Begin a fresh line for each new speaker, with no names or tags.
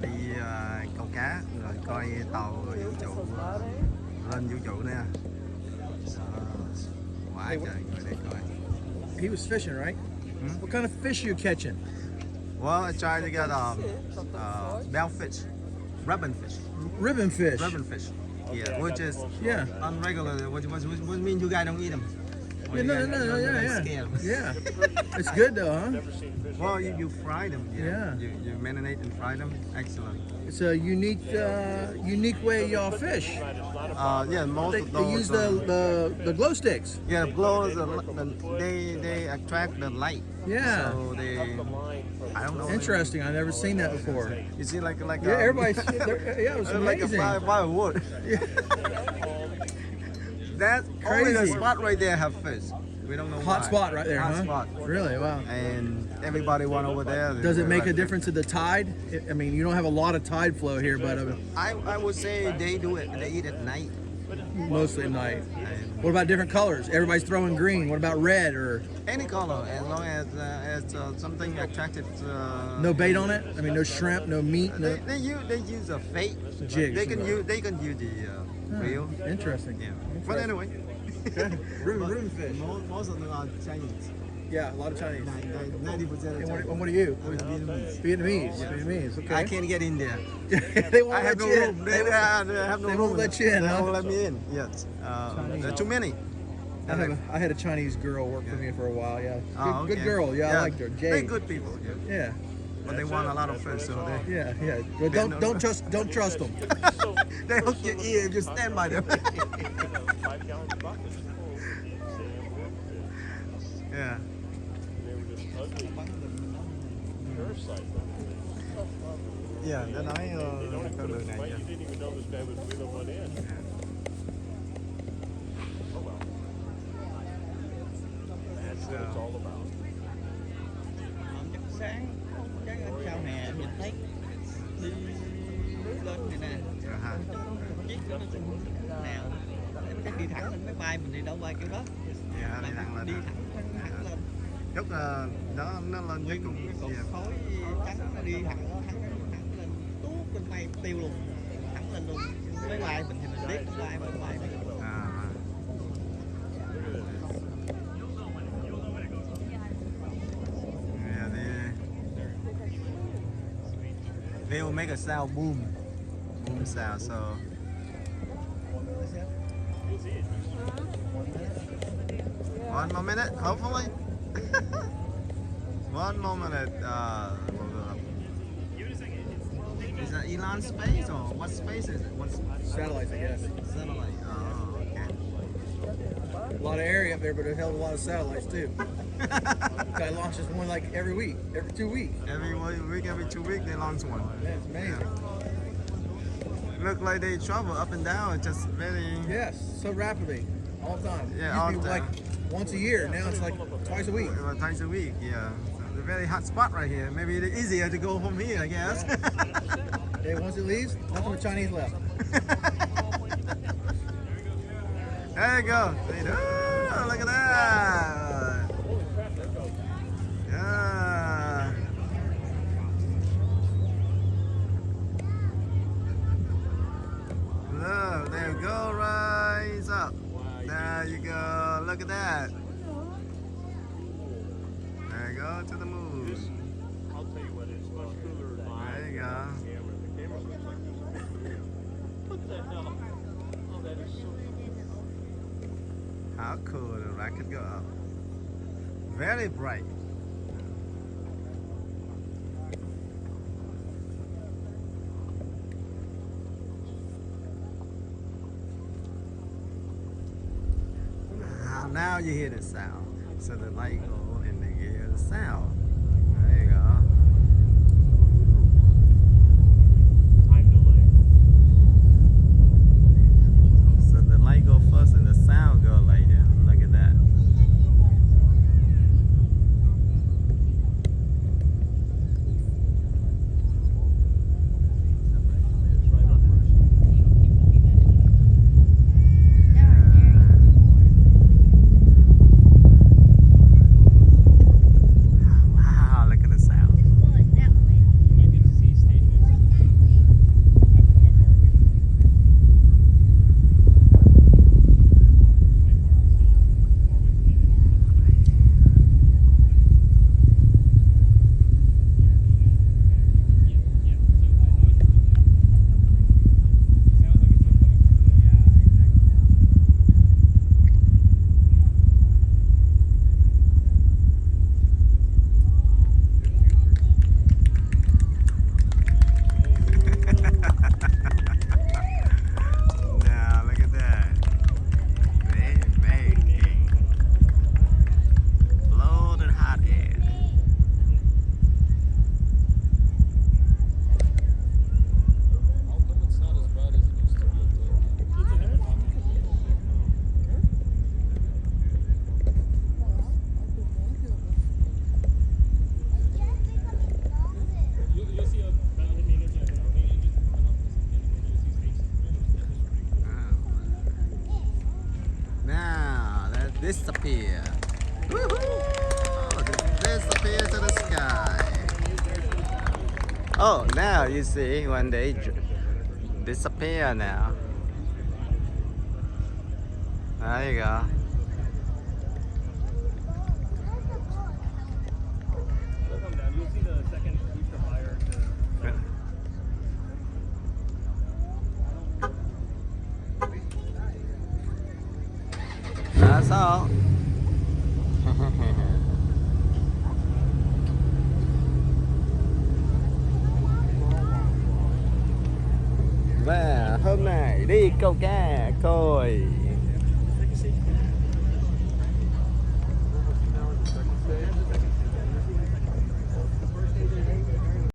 đi câu cá rồi coi tàu vũ trụ lên vũ trụ nè. Quá trời người để coi.
He was fishing, right? What kind of fish are you catching?
Well, I tried to get bellfish, ribbon fish.
Ribbon fish.
Ribbon fish. Yeah, which is unregulated. Which means you guys don't eat them.
Yeah, no, yeah. It's good though, huh?
Well, you fry them.
Yeah.
You marinate and fry them. Excellent.
It's a unique way y'all fish.
Yeah, most
They
of those.
use the glow sticks.
Yeah, glows. They attract the light.
Yeah.
So I don't know.
Interesting. I've never seen that before.
You see, like
Yeah, everybody. Yeah, it was amazing.
Like a firewood.
Yeah.
That's only the spot right there have fish. We don't know
Hot
why.
spot right there,
Hot
huh?
spot.
Really? Wow.
And everybody went over there.
Does it make a difference to the tide? I mean, you don't have a lot of tide flow here, but
I would say they do it. They eat at night.
mostly at night.
And
What about different colors? Everybody's throwing green. What about red or
any color, as long as something attractive.
no bait on it? I mean, no shrimp, no meat, no
They use a fake
jigs.
They can use the reel.
Interesting.
Yeah. But anyway.
Room fish.
Most of them are Chinese.
Yeah, a lot of Chinese.
90%
And
of
what,
Chinese.
what are you?
Vietnamese.
Vietnamese. Vietnamese. Okay.
I can't get in there.
They won't
I have
let
no
you
room.
in.
They have no
they
room.
won't let you in,
They
huh?
won't let me in. Yes.
Chinese.
There are too many.
I had a Chinese girl work for me for a while. Yeah.
Oh,
Good
okay.
girl. Yeah, I liked her.
They're
Jade.
good people. Yeah.
Yeah.
But they want a lot of fish, so they
Yeah. Well, don't trust them.
they hook your ear if you stand by them. Yeah. Yeah, then I con đường này nha.
Sáng chắc sau hè nhìn thấy đi lên này nè, chiếc nó nào em chắc đi thẳng lên máy bay, mình đi đâu bay kiểu đó.
Dạ, đi thẳng lên.
Đi thẳng lên.
Chút đó nó lên cái cùng
Cột khói trắng nó đi thẳng lên tuốt lên bay tiêu luôn, thẳng lên luôn. Máy bay mình thì mình biết máy bay
they will make a sound boom sound, so one more minute, hopefully. One more minute. Is that Elon space or what space is it? What's
Satellites, I guess.
satellite? Oh, okay.
A lot of area up there, but a hell of a lot of satellites too. Guy launches one like every week, every 2 weeks.
Every week, every 2 weeks, they launch one.
Yeah, it's amazing.
Look like they travel up and down, just very.
Yes, so rapidly, all the time.
Yeah,
Used to
all
be
the
like
time.
once a year. Now it's like twice a week.
Twice a week, yeah. So it's a very hot spot right here. Maybe it's easier to go from here, I guess.
Yeah, once it leaves, nothing but Chinese left.
There you go. Oh, look at that. Yeah. Look, there you go. Rise up. There you go. Look at that. There you go to the moon.
I'll tell you what, it's much cooler than
There you go.
the camera looks like this. What the hell? Oh, that is so cool.
How cool the rocket go up. Very bright. Now you hear the sound. So the light go and then you hear the sound. There you go.
Time delay.
So the light go first and the sound go later. Look at that.
It's right on first.
disappear. Woohoo! Disappear to the sky. Oh, now you see when they disappear now. There you go.
They'll come down. You'll see the second booster fire.
That's all. Và hôm nay đi câu cá thôi.